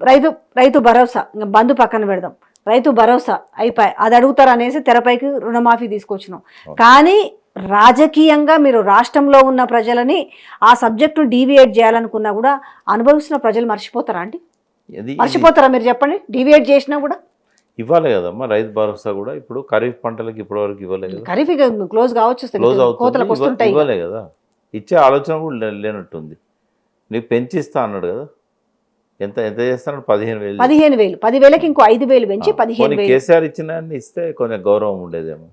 రైతు రైతు భరోసా ఇంకా బంధు పక్కన పెడదాం, రైతు భరోసా అయిపోయి అది అడుగుతారు అనేసి తెరపైకి రుణమాఫీ తీసుకొచ్చినాం. కానీ రాజకీయంగా మీరు రాష్ట్రంలో ఉన్న ప్రజలని ఆ సబ్జెక్టును డీవియేట్ చేయాలనుకున్నా కూడా అనుభవిస్తున్న ప్రజలు మర్చిపోతారా అండి? మర్చిపోతారా మీరు చెప్పండి? డీవియేట్ చేసినా కూడా ఇవ్వాలి కదమ్మా. రైతు భరోసా కూడా ఇప్పుడు ఖరీఫ్ పంటలకు ఇప్పటివరకు ఇవ్వలేదు. ఖరీఫ్ క్లోజ్ కావచ్చు, కోతలకు వస్తుంటాయి, ఇవ్వలే కదా. ఇచ్చే ఆలోచన కూడా లేనట్టుంది. నీకు పెంచిస్తా అన్నాడు కదా, ఎంత ఎంత చేస్తాడు? 15,000. 15,000 10,000కి ఇంకో 5,000 పెంచి 15,000. కేసీఆర్ ఇచ్చిన ఇస్తే కొంచెం గౌరవం ఉండేదేమో,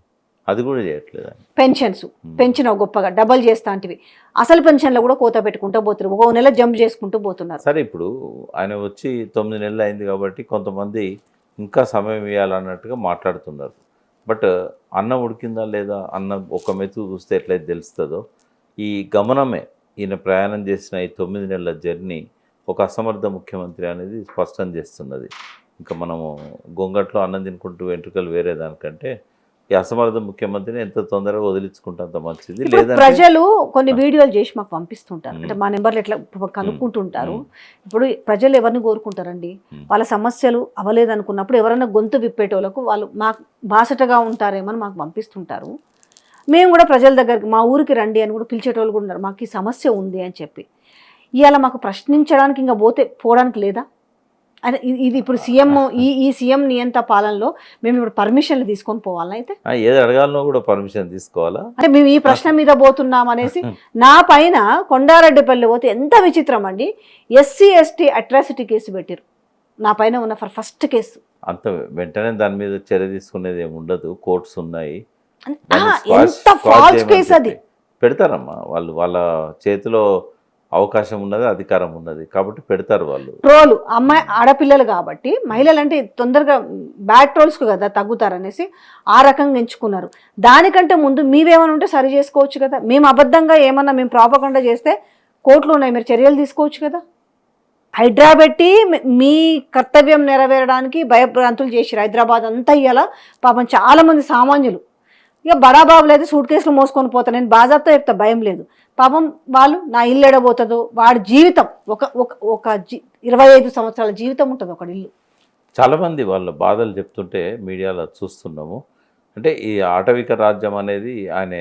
అది కూడా చేయట్లేదు. పెన్షన్స్ పెంచిన గొప్పగా డబల్ చేస్తా అంటివి, అసలు పెన్షన్లో కూడా కోత పెట్టుకుంటూ పోతున్నారు, ఒక నెల జంప్ చేసుకుంటూ పోతున్నారు. సరే ఇప్పుడు ఆయన వచ్చి 9 నెలలు అయింది కాబట్టి కొంతమంది ఇంకా సమయం ఇవ్వాలన్నట్టుగా మాట్లాడుతున్నారు. బట్ అన్నం ఉడికిందా లేదా అన్నం ఒక మెతుకు చూస్తే ఎట్లయితే తెలుస్తుందో, ఈ గమనమే ఈయన ప్రయాణం చేసిన ఈ 9 నెలల జర్నీ ఒక అసమర్థ ముఖ్యమంత్రి అనేది స్పష్టం చేస్తున్నది. ఇంకా మనము గొంగట్లో అన్నం తినుకుంటూ వెంట్రుకలు వేరే దానికంటే ఈ అసమర్థ ముఖ్యమంత్రిని ఎంత తొందరగా వదిలించుకుంటే అంత మంచిది. లేదా ప్రజలు కొన్ని వీడియోలు చేసి మాకు పంపిస్తుంటారు, అంటే మా నెంబర్లు ఎట్లా కనుక్కుంటుంటారు. ఇప్పుడు ప్రజలు ఎవరిని కోరుకుంటారండి? వాళ్ళ సమస్యలు అవ్వలేదనుకున్నప్పుడు ఎవరైనా గొంతు విప్పేటోళ్ళకు వాళ్ళు మాకు బాసటగా ఉంటారేమని మాకు పంపిస్తుంటారు. మేము కూడా ప్రజల దగ్గరికి మా ఊరికి రండి అని కూడా పిలిచేటోళ్ళు కూడా ఉన్నారు, మాకు ఈ సమస్య ఉంది అని చెప్పి. ఇవాళ మాకు ప్రశ్నించడానికి ఇంకా పోవడానికి లేదా? అంటే ఇది ఇప్పుడు సీఎం ఈ సీఎం నియంత పాలనలో మేము ఇప్పుడు పర్మిషన్లు తీసుకొని పోవాలా? అయితే ఏది అడగాలనో కూడా పర్మిషన్ తీసుకోవాలా? అంటే మేము ఈ ప్రశ్న మీద పోతున్నాం అనేసి. నా పైన కొండారెడ్డిపల్లి పోతే ఎంత విచిత్రం అండి, SC ST అట్రాసిటీ కేసు పెట్టారు నా పైన ఉన్న ఫస్ట్ కేసు. అంత వెంటనే దాని మీద చర్య తీసుకునేది ఏమి ఉండదు, కోర్ట్స్ ఉన్నాయి. ఎంత ఫాల్స్ కేసు అది. పెడతారమ్మా వాళ్ళు, వాళ్ళ చేతిలో అవకాశం ఉన్నది, అధికారం ఉన్నది కాబట్టి పెడతారు వాళ్ళు. ట్రోలు అమ్మాయి ఆడపిల్లలు కాబట్టి మహిళలు అంటే తొందరగా బ్యాడ్ ట్రోల్స్కు కదా తగ్గుతారనేసి ఆ రకంగా ఎంచుకున్నారు. దానికంటే ముందు మీవేమైనా ఉంటే సరి చేసుకోవచ్చు కదా. మేము అబద్ధంగా ఏమన్నా మేము ప్రాపగండా చేస్తే కోర్టులు ఉన్నాయి, మీరు చర్యలు తీసుకోవచ్చు కదా. హైడ్రా పెట్టి మీ కర్తవ్యం నెరవేరడానికి భయభ్రాంతులు చేసిరు. హైదరాబాద్ అంతా ఇయ్యాల పాపం చాలామంది సామాన్యులు ఇక బడాబాబులు అయితే సూట్ కేసులు మోసుకొని పోతాను, నేను బాజాబ్తో చెప్తా, భయం లేదు. పాపం వాళ్ళు నా ఇల్లు ఎడబోతుందో, వాడి జీవితం ఒక 25 సంవత్సరాల జీవితం ఉంటుంది ఒక ఇల్లు. చాలామంది వాళ్ళ బాధలు చెప్తుంటే మీడియాలో చూస్తున్నాము. అంటే ఈ ఆటవిక రాజ్యం అనేది ఆయన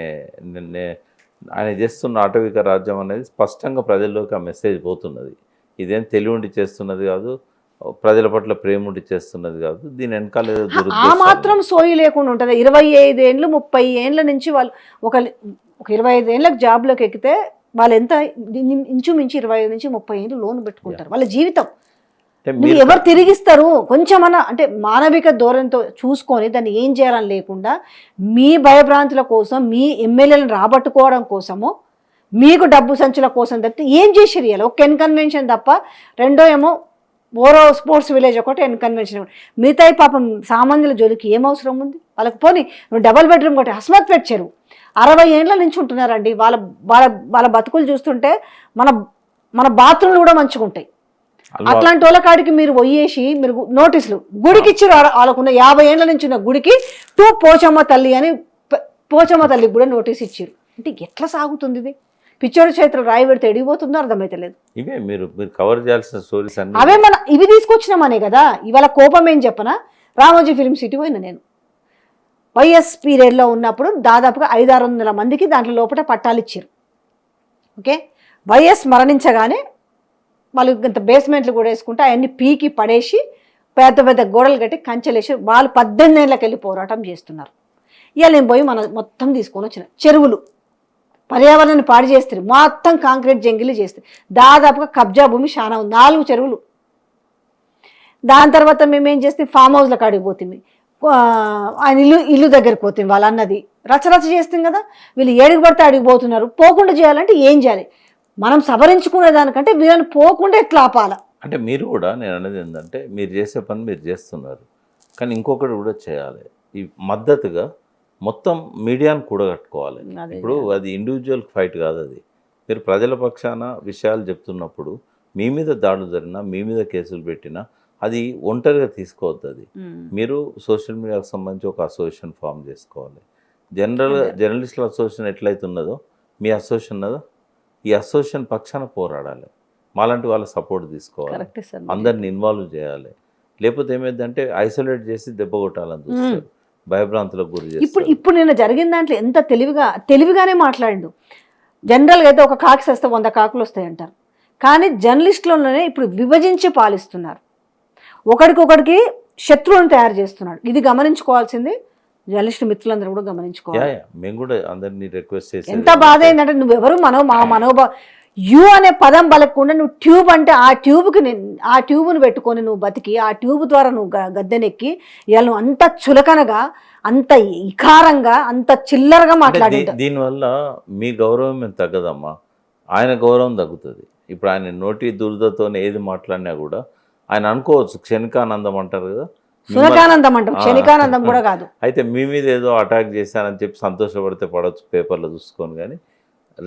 చేస్తున్న ఆటవిక రాజ్యం అనేది స్పష్టంగా ప్రజల్లోకి ఆ మెసేజ్ పోతున్నది. ఇదేం తెలివి చేస్తున్నది కాదు, ప్రజల పట్ల ప్రేమ ఉండి చేస్తున్నది కాదు, దీని వెనకాల ఆ మాత్రం సోయి లేకుండా ఉంటుంది. 25 ఏళ్ళు 30 ఏళ్ళ నుంచి వాళ్ళు ఒక 25 ఏళ్ళకి జాబ్లోకి ఎక్కితే వాళ్ళు ఎంత ఇంచుమించు 25 నుంచి 30 ఏళ్ళు లోన్ పెట్టుకుంటారు. వాళ్ళ జీవితం ఎవరు తిరిగిస్తారు? కొంచెమన్నా అంటే మానవిక ధోరణితో చూసుకొని దాన్ని ఏం చేయాలని లేకుండా మీ భయభ్రాంతుల కోసం, మీ ఎమ్మెల్యేలను రాబట్టుకోవడం కోసము, మీకు డబ్బు సంచుల కోసం తప్పితే ఏం చేసారు? ఇలా ఒక కన్వెన్షన్ తప్ప, రెండో ఏమో ఓరో స్పోర్ట్స్ విలేజ్ ఒకటి కన్వెన్షన్. మిగతా పాపం సామాన్యుల జోలికి ఏం అవసరం ఉంది వాళ్ళకి? పోనీ నువ్వు డబల్ బెడ్రూమ్ ఒకటి హస్మత్ పెట్టారు, 60 ఏళ్ళ నుంచి ఉంటున్నారండి. వాళ్ళ వాళ్ళ వాళ్ళ బతుకులు చూస్తుంటే మన బాత్రూమ్లు కూడా మంచిగా ఉంటాయి. అట్లాంటి వాళ్ళ కాడికి మీరు పోయేసి మీరు నోటీసులు గుడికి ఇచ్చారు. వాళ్ళకున్న 50 ఏళ్ళ నుంచి ఉన్న గుడికి పోచమ్మ తల్లి అని పోచమ్మ తల్లికి కూడా నోటీస్ ఇచ్చారు. అంటే ఎట్లా సాగుతుంది ఇది? పిచ్చోడి చేతులు రాయి పెడితే ఎడిగిపోతుందో అర్థమైతలేదు. ఇవే మీరు కవర్ చేయాల్సిన స్టోరీస్ అన్ని అవే ఇవి తీసుకొచ్చినామనే కదా. ఇవాళ కోపం ఏం చెప్పనా, రామోజీ ఫిల్మ్ సిటీ పోయినా నేను వైఎస్ పీరియడ్లో ఉన్నప్పుడు దాదాపుగా 500-600 మందికి దాంట్లో లోపల పట్టాలు ఇచ్చారు. ఓకే, వైఎస్ మరణించగానే వాళ్ళు ఇంత బేస్మెంట్లు కూడా వేసుకుంటే అవన్నీ పీకి పడేసి పెద్ద పెద్ద గోడలు కట్టి కంచెలేసి వాళ్ళు 18 ఏళ్ళకి వెళ్ళి పోరాటం చేస్తున్నారు. ఇవాళ నేను పోయి మొత్తం తీసుకొని వచ్చిన చెరువులు పర్యావరణాన్ని పాడు చేస్తారు, మొత్తం కాంక్రీట్ జంగిలు చేస్తారు. దాదాపుగా కబ్జా భూమి చాలా ఉంది, 4 చెరువులు. దాని తర్వాత మేము ఏం చేస్తే ఫామ్ హౌస్లో కాడికి పోతుంది, ఆయన ఇల్లు దగ్గరికి పోతుంది. వాళ్ళు అన్నది రచరచ చేస్తాం కదా. వీళ్ళు ఏడికి పడితే అడిగి పోతున్నారు. పోకుండా చేయాలంటే ఏం చేయాలి? మనం సవరించుకునే దానికంటే వీళ్ళని పోకుండా ఎట్లా ఆపాలా? అంటే మీరు కూడా, నేను అనేది ఏంటంటే మీరు చేసే పని మీరు చేస్తున్నారు, కానీ ఇంకొకటి కూడా చేయాలి. ఈ మద్దతుగా మొత్తం మీడియాను కూడగట్టుకోవాలి. ఇప్పుడు అది ఇండివిజువల్ ఫైట్ కాదు, అది మీరు ప్రజల పక్షాన విషయాలు చెప్తున్నప్పుడు మీ మీద దాడులు జరిగినా, మీ మీద కేసులు పెట్టినా అది ఒంటరిగా తీసుకోవద్దు. అది మీరు సోషల్ మీడియాకు సంబంధించి ఒక అసోసియేషన్ ఫామ్ చేసుకోవాలి. జర్నలిస్టుల అసోసియేషన్ ఎట్లయితే ఉన్నదో మీ అసోసియేషన్ ఉన్నదో, ఈ అసోసియేషన్ పక్షాన పోరాడాలి. మాలాంటి వాళ్ళ సపోర్ట్ తీసుకోవాలి, కరెక్టే సార్. అందరిని ఇన్వాల్వ్ చేయాలి. లేకపోతే ఏమైందంటే ఐసోలేట్ చేసి దెబ్బ కొట్టాలని చూస్తారు, భయభ్రాంతులకు గురి చేస్తారు. ఇప్పుడు నేను జరిగిన దాంట్లో ఎంత తెలివిగానే మాట్లాడిండు. జనరల్గా అయితే ఒక కాకి వస్తే 100 కాకులు వస్తాయి అంటారు, కానీ జర్నలిస్టులోనే ఇప్పుడు విభజించి పాలిస్తున్నారు, ఒకడికొకడికి శత్రువులను తయారు చేస్తున్నాడు. ఇది గమనించుకోవాల్సింది జర్నలిస్ట్ మిత్రులందరూ కూడా గమనించుకోవాలి. మేము కూడా అందరినీ రిక్వెస్ట్ చేసి, ఎంత బాధ ఏంటంటే నువ్వెవరు యు అనే పదం పలకకుండా నువ్వు ట్యూబ్ అంటే ఆ ట్యూబ్ను పెట్టుకొని నువ్వు బతికి ఆ ట్యూబ్ ద్వారా నువ్వు గద్దెనెక్కి ఇవాళ నువ్వు అంత చులకనగా, అంత ఇకారంగా, అంత చిల్లరగా మాట్లాడి, దీనివల్ల మీ గౌరవం ఏం తగ్గదమ్మా, ఆయన గౌరవం తగ్గుతుంది. ఇప్పుడు ఆయన నోటి దురదతో ఏది మాట్లాడినా కూడా ఆయన అనుకోవచ్చు క్షణికానందం అంటారు కదా, సునకానందం అంటాం, క్షణికానందం కూడా కాదు. అయితే మీ మీద ఏదో అటాక్ చేశానని చెప్పి సంతోషపడితే పడవచ్చు పేపర్లో చూసుకొని, కానీ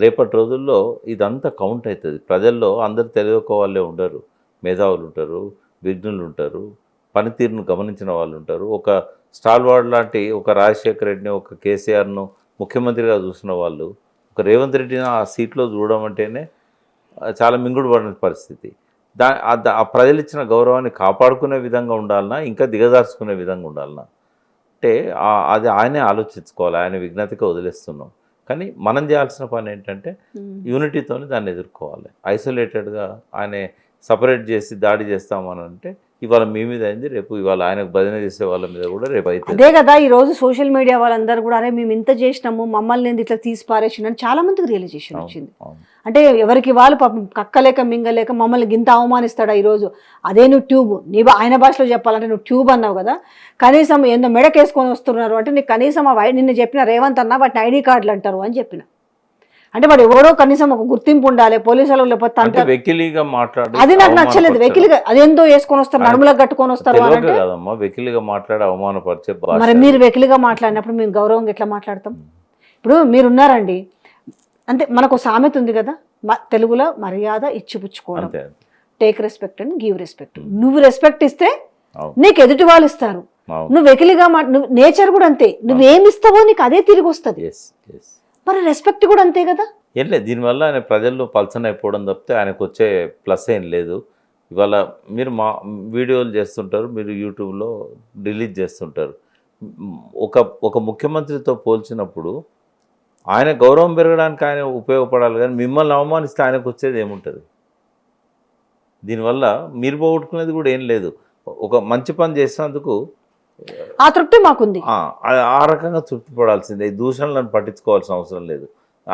రేపటి రోజుల్లో ఇదంతా కౌంట్ అవుతుంది. ప్రజల్లో అందరు తెలియక వాళ్ళే ఉండరు, మేధావులు ఉంటారు, విఘ్నులు ఉంటారు, పనితీరును గమనించిన వాళ్ళు ఉంటారు. ఒక స్టాల్వార్డ్ లాంటి ఒక రాజశేఖర రెడ్డిని, ఒక కేసీఆర్ను ముఖ్యమంత్రిగా చూసిన వాళ్ళు ఒక రేవంత్ రెడ్డిని ఆ సీట్లో చూడడం అంటేనే చాలా మింగుడు పడిన పరిస్థితి. ఆ ప్రజలు ఇచ్చిన గౌరవాన్ని కాపాడుకునే విధంగా ఉండాలన్నా, ఇంకా దిగజార్చుకునే విధంగా ఉండాలన్నా అంటే అది ఆయనే ఆలోచించుకోవాలి. ఆయన విజ్ఞతగా వదిలేస్తున్నాం. కానీ మనం చేయాల్సిన పని ఏంటంటే యూనిటీతోనే దాన్ని ఎదుర్కోవాలి. ఐసోలేటెడ్గా ఆయన సపరేట్ చేసి దాడి చేస్తామని అంటే ఇవాళ మీ మీద అయింది, రేపు ఇవాళ ఆయనకు భజన చేసే వాళ్ళ మీద కూడా రేపు అయితే. అదే కదా ఈ రోజు సోషల్ మీడియా వాళ్ళందరూ కూడా అరే మేము ఇంత చేసినాము, మమ్మల్ని ఇట్లా తీసి పారేసినాను, చాలా మందికి రియలైజేషన్ వచ్చింది. అంటే ఎవరికి వాళ్ళు పాపం కక్కలేక మింగలేక మమ్మల్ని గింత అవమానిస్తాడా ఈరోజు. అదే నువ్వు ట్యూబ్, ఆయన భాషలో చెప్పాలంటే నువ్వు ట్యూబ్ అన్నావు కదా, కనీసం ఏందో మెడకేసుకొని వస్తున్నారు అంటే నీకు కనీసం నిన్న చెప్పిన రేవంత్ అన్న వాటిని ఐడి కార్డులు అంటారు అని చెప్పిన. అంటే వాడు ఎవరో కనీసం ఒక గుర్తింపు ఉండాలి, పోలీసులు లేకపోతే వెకిలిగా మాట్లాడి, అది నాకు నచ్చలేదు. వెకిలిగా అదేందో వేసుకొని వస్తారు, నడుములకు కట్టుకొని వస్తారు. వెకిలిగా మాట్లాడి అవమానపరిచే. మరి మీరు వెకిలిగా మాట్లాడినప్పుడు మేము గౌరవంగా ఎట్లా మాట్లాడతాం? ఇప్పుడు మీరున్నారండి, అంతే. మనకు సామెత ఉంది కదా తెలుగులో, మర్యాద ఇచ్చిపుచ్చుకోవడం, take respect and give respect. నువ్వు రెస్పెక్ట్ ఇస్తే నీకు ఎదుటి వాళ్ళు ఇస్తారు. నువ్వు వెకిలిగా నువ్వు నేచర్ కూడా అంతే, నువ్వేమిస్తావో నీకు అదే తిరిగి వస్తుంది. మరి రెస్పెక్ట్ కూడా అంతే కదా. ఏం లేదు, దీనివల్ల ఆయన ప్రజల్లో పల్సన్ అయిపోవడం తప్పితే ఆయనకు వచ్చే ప్లస్ ఏం లేదు. ఇవాళ మీరు మా వీడియోలు చేస్తుంటారు, మీరు యూట్యూబ్లో రిలీజ్ చేస్తుంటారు. ఒక ముఖ్యమంత్రితో పోల్చినప్పుడు ఆయన గౌరవం పెరగడానికి ఆయన ఉపయోగపడాలి, కానీ మిమ్మల్ని అవమానిస్తే ఆయనకు వచ్చేది ఏముంటుంది? దీనివల్ల మీరు పోగొట్టుకునేది కూడా ఏం లేదు. ఒక మంచి పని చేసినందుకు ఆ తృప్తి మాకుంది. ఆ రకంగా తృప్తి పడాల్సిందే, దూషణలను పట్టించుకోవాల్సిన అవసరం లేదు.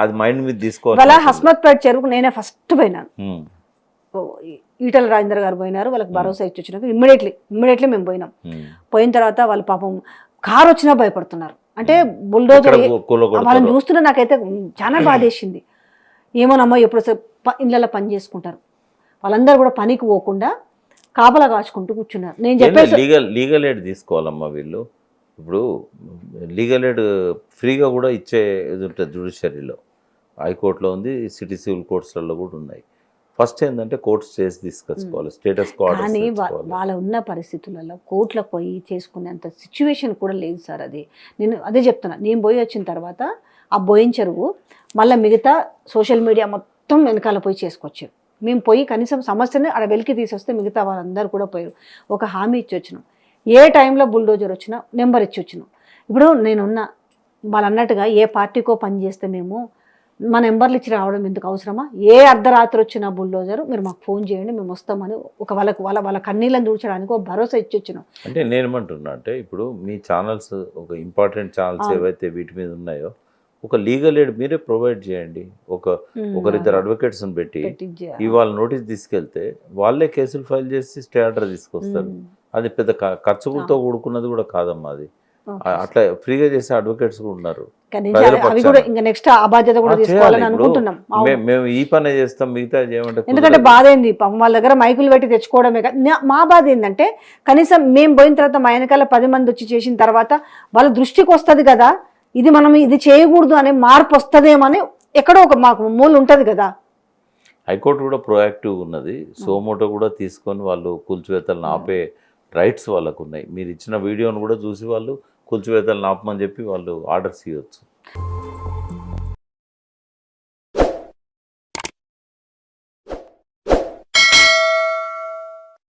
అది మైండ్ మీద తీసుకోవాలి. హస్మత్పేట చెరువుకు నేనే ఫస్ట్ పోయినాను, ఈటల రాజేందర్ గారు పోయినారు, వాళ్ళకి భరోసా ఇచ్చి వచ్చినాక ఇమ్మీడియట్లీ మేము పోయినాం. పోయిన తర్వాత వాళ్ళు పాపం కారు వచ్చినా భయపడుతున్నారు. అంటే బుల్డోజర్ వాళ్ళని చూస్తున్నా నాకైతే చాలా బాధేసింది. ఏమోనమ్మా ఎప్పుడు ఇళ్ళలో పని చేసుకుంటారు, వాళ్ళందరూ కూడా పనికి పోకుండా కాపలా కాచుకుంటూ కూర్చున్నారు. నేను చెప్పేసి లీగల్ ఎయిడ్ తీసుకోవాలమ్మా వీళ్ళు. ఇప్పుడు లీగల్ ఎయిడ్ ఫ్రీగా కూడా ఇచ్చే ఇది ఉంటుంది జ్యుడిషియరీలో, హైకోర్టులో ఉంది, సిటీ సివిల్ కోర్ట్స్లలో కూడా ఉన్నాయి. ఫస్ట్ ఏంటంటే కోర్టు చేసి తీసుకొచ్చుకోవాలి, స్టేటస్ కో. కానీ వాళ్ళ ఉన్న పరిస్థితులలో కోర్టులకు పోయి చేసుకునేంత సిచ్యువేషన్ కూడా లేదు సార్. అది నేను అదే చెప్తున్నా. నేను పోయి వచ్చిన తర్వాత ఆ బోయిన చెరువు మళ్ళీ మిగతా సోషల్ మీడియా మొత్తం వెనకాల పోయి చేసుకొచ్చారు. మేము పోయి కనీసం సమస్యని అక్కడ వెలికి తీసొస్తే మిగతా వాళ్ళందరూ కూడా పోయారు. ఒక హామీ ఇచ్చి వచ్చినాం, ఏ టైంలో బుల్డోజర్ వచ్చినా నెంబర్ ఇచ్చి వచ్చినాం. ఇప్పుడు నేనున్నా వాళ్ళు అన్నట్టుగా ఏ పార్టీకో పని చేస్తే మేము మా నెంబర్లు ఇచ్చి రావడం ఎందుకు అవసరమా? ఏ అర్ధరాత్రి వచ్చిన బుల్డోజర్ మీరు మాకు ఫోన్ చేయండి, మేము వస్తామని ఒక వాళ్ళ కన్నీళ్ళని దూర్చడానికి ఒక భరోసా ఇచ్చి వచ్చినాం. అంటే నేనేమంటున్నా అంటే ఇప్పుడు మీ ఛానల్స్, ఒక ఇంపార్టెంట్ ఛానల్స్ ఏవైతే వీటి మీద ఉన్నాయో ఒక లీగల్ ఎయిడ్ మీరే ప్రొవైడ్ చేయండి. ఒకరిద్దరు అడ్వకేట్స్ని పెట్టి ఇవాళ నోటీస్ తీసుకెళ్తే వాళ్ళే కేసులు ఫైల్ చేసి స్టే ఆర్డర్ తీసుకొస్తారు. అది పెద్ద ఖర్చులతో కూడుకున్నది కూడా కాదమ్మా. అది అట్లా ఫ్రీగా చేసే అడ్వకేట్స్ కూడా ఉన్నారు. మేము ఈ పనే చేస్తాం, మిగతా చేయమంటే. ఎందుకంటే బాధ ఏంది పాపం, వాళ్ళ దగ్గర మైకులు పెట్టి తెచ్చుకోవడమే. మా బాధ ఏంటంటే కనీసం మేము పోయిన తర్వాత మా వెనకాల 10 మంది వచ్చి చేసిన తర్వాత వాళ్ళ దృష్టికి వస్తుంది కదా, ఇది మనం ఇది చేయకూడదు అనే మార్పు వస్తుందేమని ఎక్కడో ఒక మాకు మూలు ఉంటుంది కదా. హైకోర్టు కూడా ప్రొయాక్టివ్ ఉన్నది, సోమోటో కూడా తీసుకొని వాళ్ళు కూల్చివేతలను ఆపే రైట్స్ వాళ్ళకు ఉన్నాయి. మీరు ఇచ్చిన వీడియోను కూడా చూసి వాళ్ళు కూల్చివేతలను ఆపమని చెప్పి వాళ్ళు ఆర్డర్స్ ఇవ్వచ్చు.